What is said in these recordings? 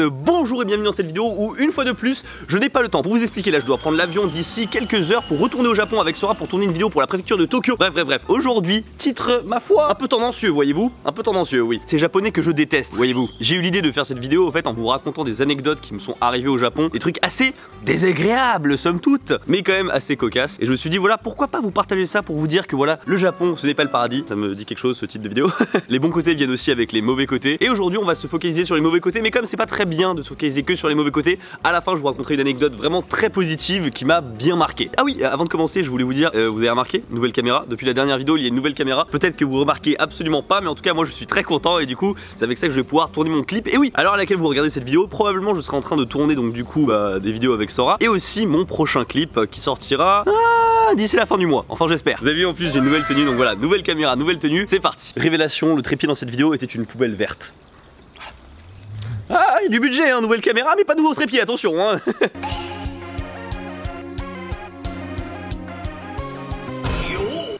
Bonjour et bienvenue dans cette vidéo où une fois de plus je n'ai pas le temps pour vous expliquer. Là je dois prendre l'avion d'ici quelques heures pour retourner au Japon avec Sora pour tourner une vidéo pour la préfecture de Tokyo. Bref, aujourd'hui titre ma foi un peu tendancieux, voyez-vous. Un peu tendancieux, oui. C'est japonais que je déteste, voyez-vous. J'ai eu l'idée de faire cette vidéo en fait en vous racontant des anecdotes qui me sont arrivées au Japon. Des trucs assez désagréables somme toute, mais quand même assez cocasses. Et je me suis dit voilà, pourquoi pas vous partager ça pour vous dire que voilà, le Japon ce n'est pas le paradis. Ça me dit quelque chose ce titre de vidéo. Les bons côtés viennent aussi avec les mauvais côtés. Et aujourd'hui on va se focaliser sur les mauvais côtés, mais comme c'est pas très bien de se focaliser que sur les mauvais côtés, à la fin je vous raconterai une anecdote vraiment très positive qui m'a bien marqué. Ah oui, avant de commencer je voulais vous dire, vous avez remarqué, nouvelle caméra, depuis la dernière vidéo il y a une nouvelle caméra. Peut-être que vous remarquez absolument pas, mais en tout cas moi je suis très content et du coup c'est avec ça que je vais pouvoir tourner mon clip. Et oui, à l'heure à laquelle vous regardez cette vidéo, probablement je serai en train de tourner donc du coup des vidéos avec Sora et aussi mon prochain clip qui sortira d'ici la fin du mois, enfin j'espère. Vous avez vu en plus j'ai une nouvelle tenue, donc voilà, nouvelle caméra, nouvelle tenue, c'est parti. Révélation, le trépied dans cette vidéo était une poubelle verte. Ah, il y a du budget, hein, nouvelle caméra, mais pas de nouveau trépied, attention hein.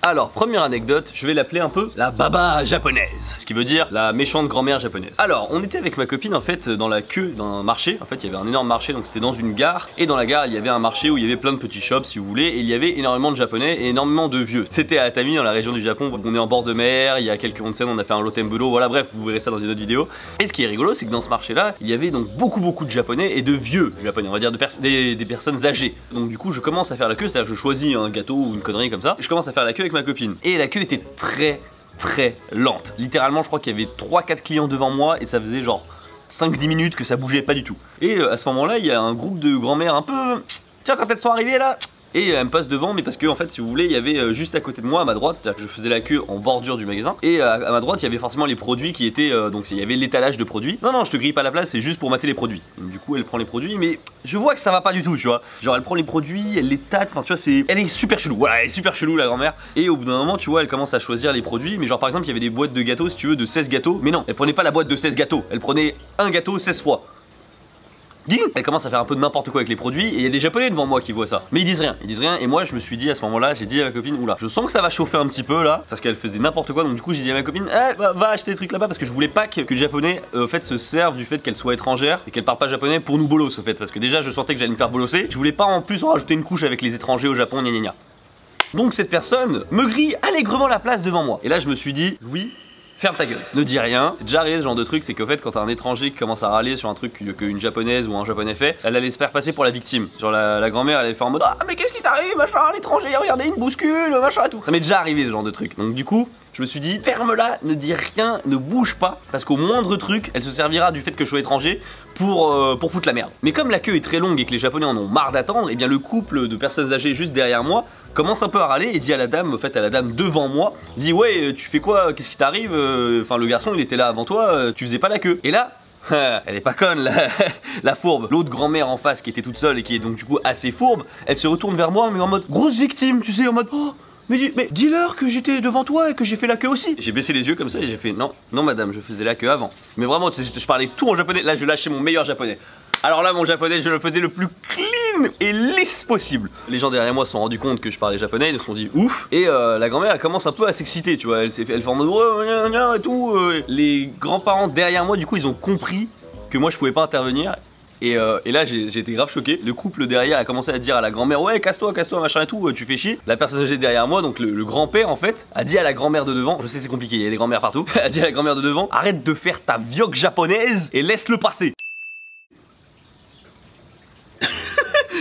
Alors, première anecdote, je vais l'appeler un peu la baba japonaise, ce qui veut dire la méchante grand-mère japonaise. Alors, on était avec ma copine en fait dans la queue d'un marché, en fait il y avait un énorme marché, donc c'était dans une gare, et dans la gare il y avait un marché où il y avait plein de petits shops si vous voulez, et il y avait énormément de japonais et énormément de vieux. C'était à Atami dans la région du Japon, on est en bord de mer, il y a quelques onsen, on a fait un Rotenburo, voilà bref, vous verrez ça dans une autre vidéo. Et ce qui est rigolo, c'est que dans ce marché là, il y avait donc beaucoup de japonais et de vieux japonais, on va dire des personnes âgées. Donc du coup je commence à faire la queue, c'est-à-dire que je choisis un gâteau ou une connerie comme ça, et je commence à faire la queue avec ma copine. Et la queue était très lente. Littéralement je crois qu'il y avait 3-4 clients devant moi et ça faisait genre 5-10 minutes que ça bougeait pas du tout. Et à ce moment là il y a un groupe de grand-mères un peu... Tiens, quand elles sont arrivées là, et elle me passe devant, mais parce que en fait si vous voulez il y avait juste à côté de moi à ma droite, c'est-à-dire que je faisais la queue en bordure du magasin, et à ma droite il y avait forcément les produits qui étaient donc il y avait l'étalage de produits. Non je te grille pas la place, c'est juste pour mater les produits. Donc, du coup elle prend les produits, mais je vois que ça va pas du tout, tu vois. Genre elle prend les produits, elle les tâte, enfin tu vois, elle est super chelou, voilà, elle est super chelou la grand-mère. Et au bout d'un moment tu vois elle commence à choisir les produits, mais genre par exemple il y avait des boîtes de gâteaux si tu veux de 16 gâteaux, mais non elle prenait pas la boîte de 16 gâteaux, elle prenait un gâteau 16 fois. Elle commence à faire un peu de n'importe quoi avec les produits et il y a des japonais devant moi qui voient ça. Mais ils disent rien et moi je me suis dit à ce moment là, j'ai dit à ma copine, oula, je sens que ça va chauffer un petit peu là, parce qu'elle faisait n'importe quoi, donc du coup j'ai dit à ma copine, va acheter des trucs là-bas parce que je voulais pas que les japonais en fait se servent du fait qu'elle soit étrangère et qu'elle parle pas japonais pour nous bolos au fait, parce que déjà je sentais que j'allais me faire bolosser, je voulais pas en plus en rajouter une couche avec les étrangers au Japon, gna gna gna. Donc cette personne me grille allègrement la place devant moi et là je me suis dit, oui, ferme ta gueule, ne dis rien. C'est déjà arrivé ce genre de truc, c'est qu'en fait quand t'as un étranger qui commence à râler sur un truc qu'une japonaise ou un japonais fait, elle allait se faire passer pour la victime. Genre la grand-mère elle allait faire en mode, ah mais qu'est-ce qui t'arrive machin, l'étranger, regardez il me bouscule machin et tout. Ça m'est déjà arrivé ce genre de truc. Donc du coup je me suis dit ferme-la, ne dis rien, ne bouge pas, parce qu'au moindre truc elle se servira du fait que je sois étranger pour foutre la merde. Mais comme la queue est très longue et que les japonais en ont marre d'attendre, et bien le couple de personnes âgées juste derrière moi commence un peu à râler et dit à la dame, en fait à la dame devant moi, dit ouais tu fais quoi, qu'est-ce qui t'arrive, enfin le garçon il était là avant toi, tu faisais pas la queue. Et là elle est pas conne la fourbe. L'autre grand-mère en face qui était toute seule et qui est donc du coup assez fourbe, elle se retourne vers moi mais en mode grosse victime, tu sais, en mode oh mais dis-leur que j'étais devant toi et que j'ai fait la queue aussi. J'ai baissé les yeux comme ça et j'ai fait non madame, je faisais la queue avant. Mais vraiment je parlais tout en japonais, là je lâchais mon meilleur japonais. Alors là mon japonais je le faisais le plus clean et lisse possible. Les gens derrière moi se sont rendus compte que je parlais japonais, ils se sont dit ouf. Et la grand-mère elle commence un peu à s'exciter, tu vois, elle fait en mode ouais, et tout. Les grands-parents derrière moi du coup ils ont compris que moi je pouvais pas intervenir. Et là j'ai été grave choqué. Le couple derrière a commencé à dire à la grand-mère ouais casse-toi machin et tout, tu fais chier. La personne âgée derrière moi, donc le grand-père en fait, a dit à la grand-mère de devant, je sais c'est compliqué, il y a des grand-mères partout, a dit à la grand-mère de devant, arrête de faire ta vioque japonaise et laisse-le passer.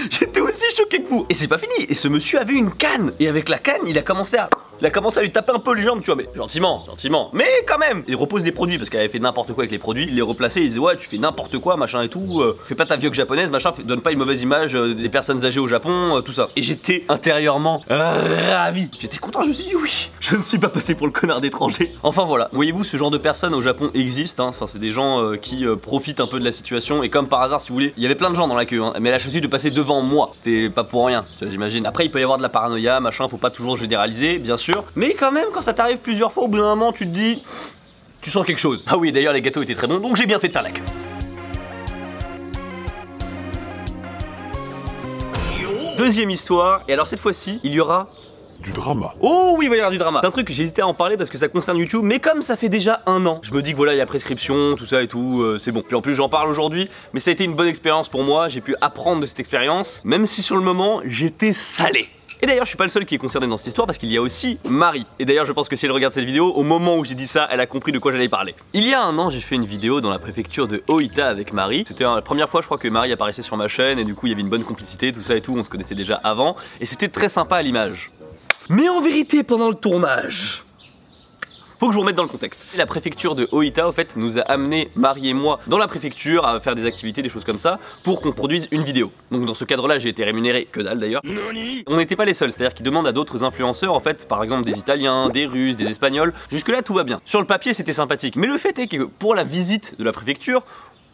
J'étais aussi choqué que vous. Et c'est pas fini. Et ce monsieur avait une canne. Et avec la canne, il a commencé à lui taper un peu les jambes, tu vois, mais gentiment. Mais quand même. Il repose des produits parce qu'elle avait fait n'importe quoi avec les produits. Il les replaçait. Il disait ouais, tu fais n'importe quoi, machin et tout. Fais pas ta vioque japonaise, machin. Donne pas une mauvaise image des personnes âgées au Japon, tout ça. Et j'étais intérieurement ravi. J'étais content. Je me suis dit oui, je ne suis pas passé pour le connard d'étranger. Enfin voilà. Voyez-vous, ce genre de personnes au Japon existe. Hein. Enfin, c'est des gens qui profitent un peu de la situation. Et comme par hasard, si vous voulez, il y avait plein de gens dans la queue. Hein. Mais elle a choisi de passer devant moi, c'est pas pour rien, j'imagine. Après il peut y avoir de la paranoïa, machin, faut pas toujours généraliser, bien sûr. Mais quand même quand ça t'arrive plusieurs fois, au bout d'un moment tu te dis, tu sens quelque chose. Ah oui d'ailleurs les gâteaux étaient très bons, donc j'ai bien fait de faire la queue. Deuxième histoire, et alors cette fois-ci il y aura du drama. Oh oui, il va y avoir du drama. C'est un truc que j'hésitais à en parler parce que ça concerne YouTube, mais comme ça fait déjà 1 an, je me dis que voilà, il y a prescription, tout ça et tout, c'est bon. Puis en plus, j'en parle aujourd'hui, mais ça a été une bonne expérience pour moi. J'ai pu apprendre de cette expérience, même si sur le moment, j'étais salé. Et d'ailleurs, je suis pas le seul qui est concerné dans cette histoire parce qu'il y a aussi Marie. Et d'ailleurs, je pense que si elle regarde cette vidéo, au moment où j'ai dit ça, elle a compris de quoi j'allais parler. Il y a 1 an, j'ai fait une vidéo dans la préfecture de Ōita avec Marie. C'était la première fois, je crois, que Marie apparaissait sur ma chaîne et du coup, il y avait une bonne complicité, tout ça et tout. On se connaissait déjà avant et c'était très sympa à l'image. Mais en vérité, pendant le tournage, faut que je vous remette dans le contexte. La préfecture de Ōita, en fait, nous a amené, Marie et moi, dans la préfecture à faire des activités, des choses comme ça, pour qu'on produise une vidéo. Donc dans ce cadre-là, j'ai été rémunéré, que dalle d'ailleurs. On n'était pas les seuls, c'est-à-dire qu'ils demandent à d'autres influenceurs, en fait, par exemple des Italiens, des Russes, des Espagnols. Jusque-là, tout va bien. Sur le papier, c'était sympathique. Mais le fait est que pour la visite de la préfecture,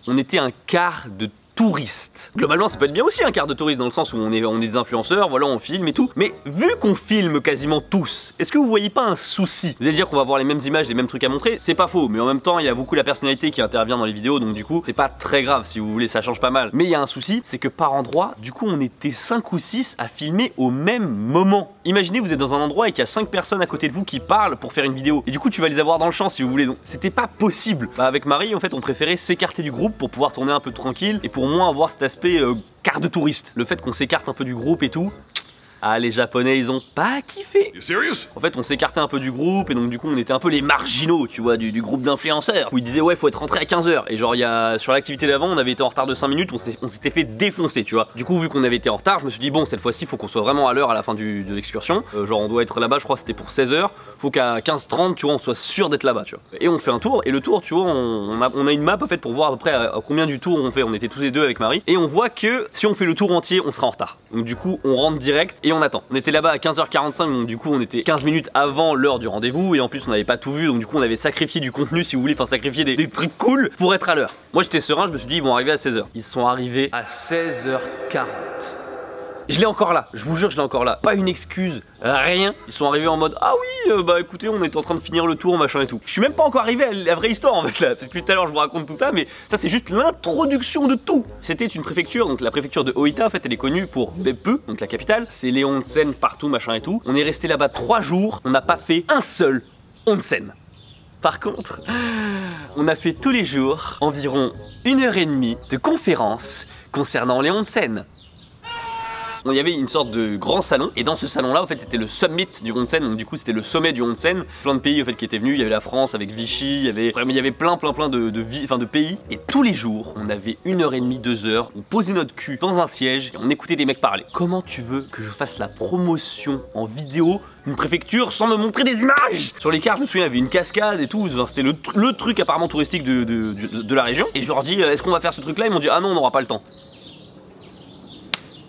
on était un quart de touristes. Globalement, ça peut être bien aussi un quart de touristes dans le sens où on est des influenceurs, voilà, on filme et tout. Mais vu qu'on filme quasiment tous, est-ce que vous voyez pas un souci? Vous allez dire qu'on va avoir les mêmes images, les mêmes trucs à montrer, c'est pas faux, mais en même temps, il y a beaucoup la personnalité qui intervient dans les vidéos, donc du coup, c'est pas très grave si vous voulez, ça change pas mal. Mais il y a un souci, c'est que par endroit, du coup, on était 5 ou 6 à filmer au même moment. Imaginez, vous êtes dans un endroit et qu'il y a 5 personnes à côté de vous qui parlent pour faire une vidéo. Et du coup, tu vas les avoir dans le champ si vous voulez, donc c'était pas possible. Bah, avec Marie, en fait, on préférait s'écarter du groupe pour pouvoir tourner un peu tranquille et pour moins avoir cet aspect quart de touriste. Le fait qu'on s'écarte un peu du groupe et tout. Ah, les Japonais, ils ont pas kiffé. En fait, on s'écartait un peu du groupe et donc du coup, on était un peu les marginaux, tu vois, du groupe d'influenceurs. Où ils disaient, ouais, faut être rentré à 15 h. Et genre, sur l'activité d'avant, on avait été en retard de 5 minutes, on s'était fait défoncer, tu vois. Du coup, vu qu'on avait été en retard, je me suis dit, bon, cette fois-ci, faut qu'on soit vraiment à l'heure à la fin de l'excursion. Genre, on doit être là-bas, je crois, c'était pour 16 h. Faut qu'à 15h30, tu vois, on soit sûr d'être là-bas, tu vois. Et on fait un tour, et le tour, tu vois, on a une map en fait pour voir à peu près à combien du tour on fait. On était tous les deux avec Marie, et on voit que si on fait le tour entier, on sera en retard. Donc du coup, on rentre direct et on attend. On était là-bas à 15h45, donc du coup, on était 15 minutes avant l'heure du rendez-vous, et en plus, on n'avait pas tout vu, donc du coup, on avait sacrifié du contenu, si vous voulez, enfin sacrifié des trucs cool pour être à l'heure. Moi, j'étais serein, je me suis dit, ils vont arriver à 16 h. Ils sont arrivés à 16h40. Je l'ai encore là, je vous jure, je l'ai encore là. Pas une excuse, rien. Ils sont arrivés en mode, ah oui, bah écoutez, on était en train de finir le tour, machin et tout. Je suis même pas encore arrivé à la vraie histoire en fait là. Parce que tout à l'heure je vous raconte tout ça, mais ça c'est juste l'introduction de tout. C'était une préfecture, donc la préfecture de Ōita en fait, elle est connue pour Beppu, donc la capitale. C'est les onsen partout, machin et tout. On est resté là-bas 3 jours, on n'a pas fait un seul onsen. Par contre, on a fait tous les jours environ 1h30 de conférences concernant les onsen. Il y avait une sorte de grand salon, et dans ce salon là en fait c'était le summit du onsen, donc du coup c'était le sommet du onsen. Plein de pays en fait qui étaient venus, il y avait la France avec Vichy, il y avait plein de pays, et tous les jours on avait 1h30, 2 h, on posait notre cul dans un siège et on écoutait des mecs parler. Comment tu veux que je fasse la promotion en vidéo d'une préfecture sans me montrer des images? Sur les cartes je me souviens il y avait une cascade et tout, enfin, c'était le truc apparemment touristique de la région, et je leur dis est-ce qu'on va faire ce truc là? Ils m'ont dit ah non, on n'aura pas le temps.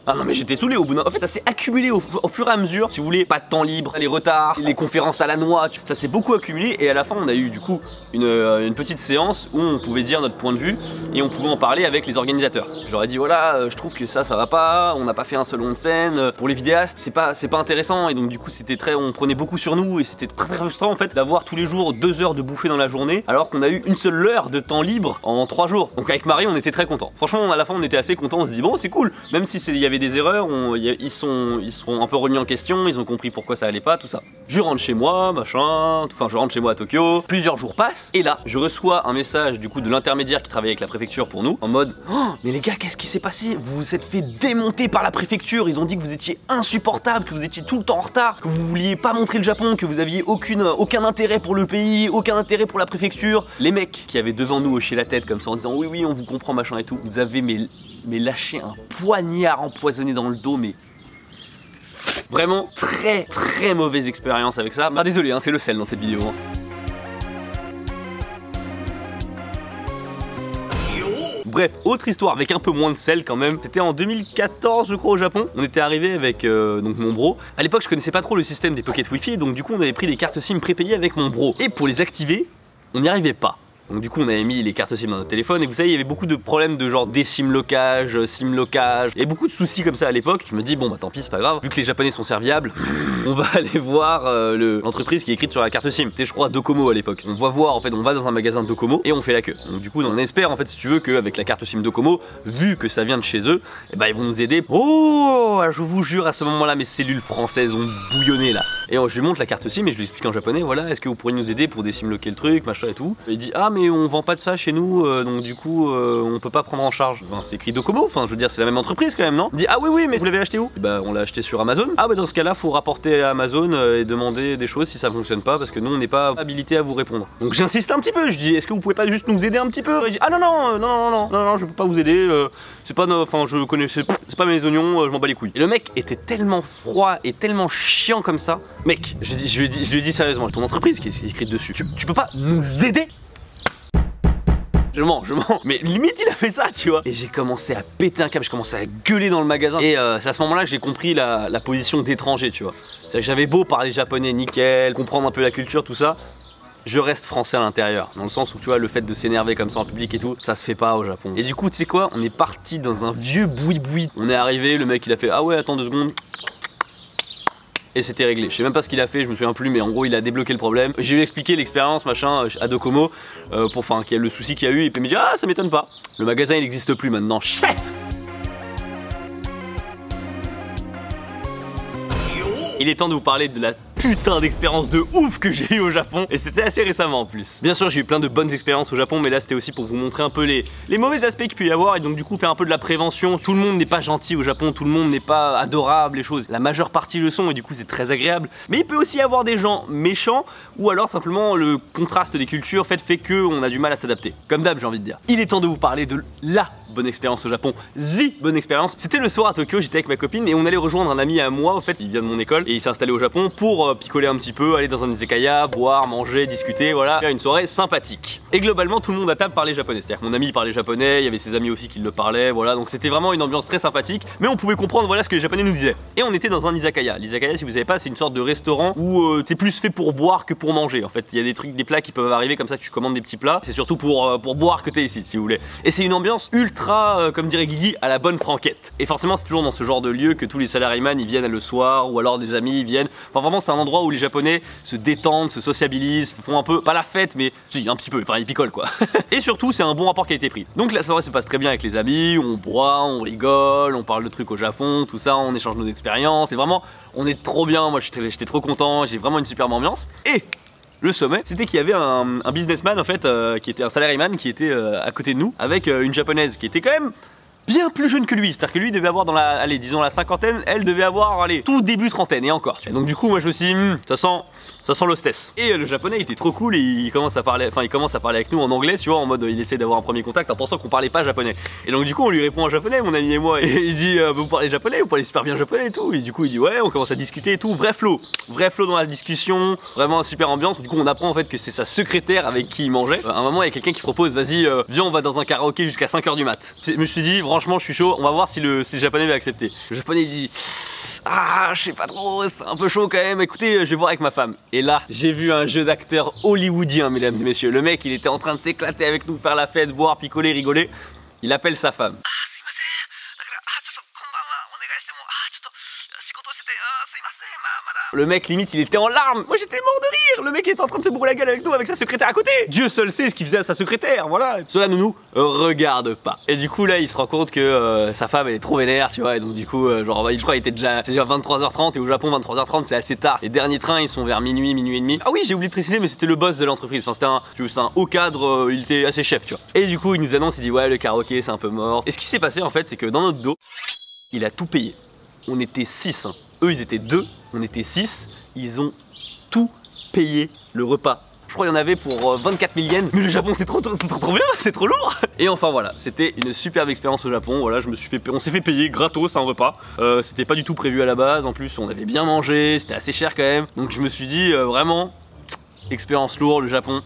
Ah non mais j'étais saoulé au bout d'un... En fait ça s'est accumulé au fur et à mesure. Si vous voulez, pas de temps libre, les retards, les conférences à la noix, ça s'est beaucoup accumulé. Et à la fin on a eu du coup une petite séance où on pouvait dire notre point de vue et on pouvait en parler avec les organisateurs. Je leur ai dit voilà, je trouve que ça va pas, on n'a pas fait un seul onsen. Pour les vidéastes c'est pas intéressant. Et donc du coup c'était on prenait beaucoup sur nous et c'était très frustrant en fait d'avoir tous les jours 2 heures de bouffée dans la journée alors qu'on a eu une seule heure de temps libre en 3 jours. Donc avec Marie on était très contents. Franchement à la fin on était assez contents, on se dit bon c'est cool, même si il y avait des erreurs, ils sont un peu remis en question, ils ont compris pourquoi ça allait pas, tout ça. Je rentre chez moi, machin, enfin je rentre chez moi à Tokyo, plusieurs jours passent, et là je reçois un message du coup de l'intermédiaire qui travaillait avec la préfecture pour nous, en mode oh, mais les gars qu'est-ce qui s'est passé? Vous vous êtes fait démonter par la préfecture, ils ont dit que vous étiez insupportable, que vous étiez tout le temps en retard, que vous vouliez pas montrer le Japon, que vous aviez aucun intérêt pour le pays, aucun intérêt pour la préfecture. Les mecs qui avaient devant nous hoché la tête comme ça en disant oui on vous comprend machin et tout, vous avez mais lâché un poignard empoisonné dans le dos, mais vraiment très mauvaise expérience avec ça. Bah désolé hein, c'est le sel dans cette vidéo hein. Bref, autre histoire avec un peu moins de sel quand même. C'était en 2014 je crois au Japon. On était arrivé avec donc mon bro. À l'époque je connaissais pas trop le système des pockets wifi, donc du coup on avait pris des cartes SIM prépayées avec mon bro. Et pour les activer, on n'y arrivait pas. Donc du coup on avait mis les cartes SIM dans notre téléphone et vous savez il y avait beaucoup de problèmes de genre sim locage et beaucoup de soucis comme ça à l'époque. Je me dis bon bah tant pis c'est pas grave, vu que les japonais sont serviables, on va aller voir l'entreprise qui est écrite sur la carte SIM. C'était je crois Docomo à l'époque. On va voir en fait, on va dans un magasin de Docomo et on fait la queue. Donc du coup on espère en fait si tu veux qu'avec la carte SIM Docomo, vu que ça vient de chez eux, et bah ils vont nous aider. Oh je vous jure à ce moment là mes cellules françaises ont bouillonné là. Et je lui montre la carte SIM et je lui explique en japonais, voilà, est-ce que vous pourriez nous aider pour désimloquer le truc, machin et tout. Et il dit ah mais on vend pas de ça chez nous, donc du coup on peut pas prendre en charge. Enfin, c'est écrit Docomo, enfin je veux dire c'est la même entreprise quand même non. Il dit ah oui mais vous l'avez acheté où? Et bah on l'a acheté sur Amazon. Ah bah dans ce cas là faut rapporter à Amazon et demander des choses si ça fonctionne pas parce que nous on n'est pas habilité à vous répondre. Donc j'insiste un petit peu, je dis est-ce que vous pouvez pas juste nous aider un petit peu? Il dit ah non je peux pas vous aider, c'est pas enfin je connais, c'est pas mes oignons, je m'en bats les couilles. Et le mec était tellement froid et tellement chiant comme ça. Mec, je lui ai dit sérieusement, ton entreprise qui est écrite dessus, tu peux pas nous aider? Je mens. Mais limite il a fait ça, tu vois. Et j'ai commencé à péter un câble, j'ai commencé à gueuler dans le magasin. Et c'est à ce moment-là que j'ai compris la position d'étranger, tu vois. C'est-à-dire que j'avais beau parler japonais nickel, comprendre un peu la culture, tout ça. Je reste français à l'intérieur, dans le sens où tu vois le fait de s'énerver comme ça en public et tout, ça se fait pas au Japon. Et du coup tu sais quoi, on est parti dans un vieux boui-boui. On est arrivé, le mec il a fait ah ouais attends 2 secondes. Et c'était réglé. Je sais même pas ce qu'il a fait, je me souviens plus, mais en gros il a débloqué le problème. J'ai lui expliqué l'expérience machin à Docomo pour enfin qu'il y a le souci qu'il y a eu et puis il me dit ah ça m'étonne pas. Le magasin il n'existe plus maintenant. Il est temps de vous parler de la putain d'expérience de ouf que j'ai eu au Japon et c'était assez récemment en plus. Bien sûr j'ai eu plein de bonnes expériences au Japon mais là c'était aussi pour vous montrer un peu les mauvais aspects qu'il peut y avoir et donc du coup faire un peu de la prévention. Tout le monde n'est pas gentil au Japon, tout le monde n'est pas adorable les choses. La majeure partie le sont et du coup c'est très agréable. Mais il peut aussi y avoir des gens méchants ou alors simplement le contraste des cultures fait qu'on a du mal à s'adapter. Comme d'hab j'ai envie de dire. Il est temps de vous parler de la bonne expérience au Japon. Bonne expérience. C'était le soir à Tokyo, j'étais avec ma copine et on allait rejoindre un ami à moi en fait, il vient de mon école et il s'est installé au Japon pour picoler un petit peu, aller dans un izakaya, boire, manger, discuter, voilà, faire une soirée sympathique. Et globalement tout le monde à table parlait japonais, c'est-à-dire que mon ami parlait japonais, il y avait ses amis aussi qui le parlaient, voilà, donc c'était vraiment une ambiance très sympathique, mais on pouvait comprendre voilà ce que les japonais nous disaient. Et on était dans un izakaya. L'izakaya si vous savez pas c'est une sorte de restaurant où c'est plus fait pour boire que pour manger en fait. Il y a des trucs, des plats qui peuvent arriver comme ça que tu commandes des petits plats, c'est surtout pour boire que t'es ici si vous voulez. Et c'est une ambiance ultra, comme dirait Guigui, à la bonne franquette. Et forcément c'est toujours dans ce genre de lieu que tous les salaryman ils viennent le soir ou alors des amis ils viennent. Enfin vraiment c'est un endroit où les japonais se détendent, se sociabilisent, font un peu, pas la fête mais si un petit peu, enfin ils picolent quoi. Et surtout c'est un bon rapport qualité-prix. Donc la soirée se passe très bien avec les amis, on boit, on rigole, on parle de trucs au Japon, tout ça, on échange nos expériences et vraiment on est trop bien, moi j'étais trop content, j'ai vraiment une superbe ambiance. Et le sommet, c'était qu'il y avait un businessman en fait, qui était un salaryman qui était à côté de nous avec une japonaise qui était quand même bien plus jeune que lui, c'est-à-dire que lui devait avoir dans la, allez disons la cinquantaine, elle devait avoir, allez, tout début trentaine et encore. Et donc du coup moi je me suis dit, ça sent l'hostesse. Et le japonais il était trop cool et il commence à parler avec nous en anglais, tu vois, en mode il essaie d'avoir un premier contact en pensant qu'on parlait pas japonais. Et donc du coup on lui répond en japonais, mon ami et moi, et il dit vous parlez japonais, vous parlez super bien japonais et tout. Et du coup il dit ouais, on commence à discuter et tout, vrai flow dans la discussion, vraiment super ambiance. Du coup on apprend en fait que c'est sa secrétaire avec qui il mangeait. À un moment il y a quelqu'un qui propose vas-y viens on va dans un karaoké jusqu'à 5 h du mat. Je me suis dit franchement je suis chaud, on va voir si le japonais va accepter. Le japonais il dit ah je sais pas trop, c'est un peu chaud quand même, écoutez je vais voir avec ma femme. Et là j'ai vu un jeu d'acteur hollywoodien mesdames et messieurs. Le mec il était en train de s'éclater avec nous, faire la fête, boire, picoler, rigoler. Il appelle sa femme. Le mec limite il était en larmes, moi j'étais mort de rire. Le mec il était en train de se bourrer la gueule avec nous avec sa secrétaire à côté. Dieu seul sait ce qu'il faisait à sa secrétaire, voilà. Cela ne nous regarde pas. Et du coup là il se rend compte que sa femme elle est trop vénère tu vois. Et donc du coup genre je crois il était déjà 23h30 et au Japon 23h30 c'est assez tard. Les derniers trains ils sont vers minuit et demi. Ah oui j'ai oublié de préciser mais c'était le boss de l'entreprise. Enfin c'était un haut cadre, il était assez chef tu vois. Et du coup il nous annonce, il dit ouais le karaoké c'est un peu mort. Et ce qui s'est passé en fait c'est que dans notre dos il a tout payé. On était 6 hein. Eux ils étaient 2, on était 6, ils ont tout payé le repas. Je crois qu'il y en avait pour 24 000 yens. Mais le Japon c'est trop bien, c'est trop lourd. Et enfin voilà, c'était une superbe expérience au Japon. Voilà, on s'est fait payer gratos un repas. C'était pas du tout prévu à la base, en plus on avait bien mangé, c'était assez cher quand même. Donc je me suis dit vraiment, expérience lourde, le Japon,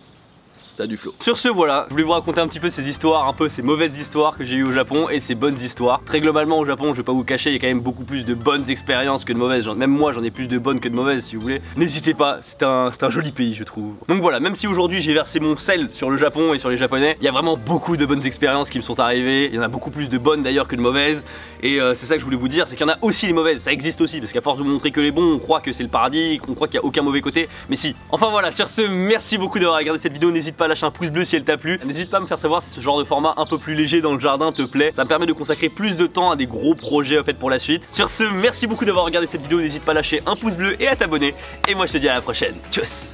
Ça a du flow. Sur ce, voilà, je voulais vous raconter un petit peu ces histoires, un peu ces mauvaises histoires que j'ai eues au Japon et ces bonnes histoires. Très globalement au Japon, je vais pas vous cacher, il y a quand même beaucoup plus de bonnes expériences que de mauvaises. Même moi j'en ai plus de bonnes que de mauvaises si vous voulez. N'hésitez pas, c'est un joli pays je trouve. Donc voilà, même si aujourd'hui j'ai versé mon sel sur le Japon et sur les Japonais, il y a vraiment beaucoup de bonnes expériences qui me sont arrivées. Il y en a beaucoup plus de bonnes d'ailleurs que de mauvaises. Et c'est ça que je voulais vous dire, c'est qu'il y en a aussi les mauvaises, ça existe aussi. Parce qu'à force de vous montrer que les bons, on croit que c'est le paradis, on croit qu'il n'y a aucun mauvais côté. Mais si. Enfin voilà, sur ce, merci beaucoup d'avoir regardé cette vidéo. N'hésite pas à lâcher un pouce bleu si elle t'a plu. N'hésite pas à me faire savoir si ce genre de format un peu plus léger dans le jardin te plaît. Ça me permet de consacrer plus de temps à des gros projets en fait pour la suite. Sur ce, merci beaucoup d'avoir regardé cette vidéo. N'hésite pas à lâcher un pouce bleu et à t'abonner. Et moi je te dis à la prochaine. Tchuss.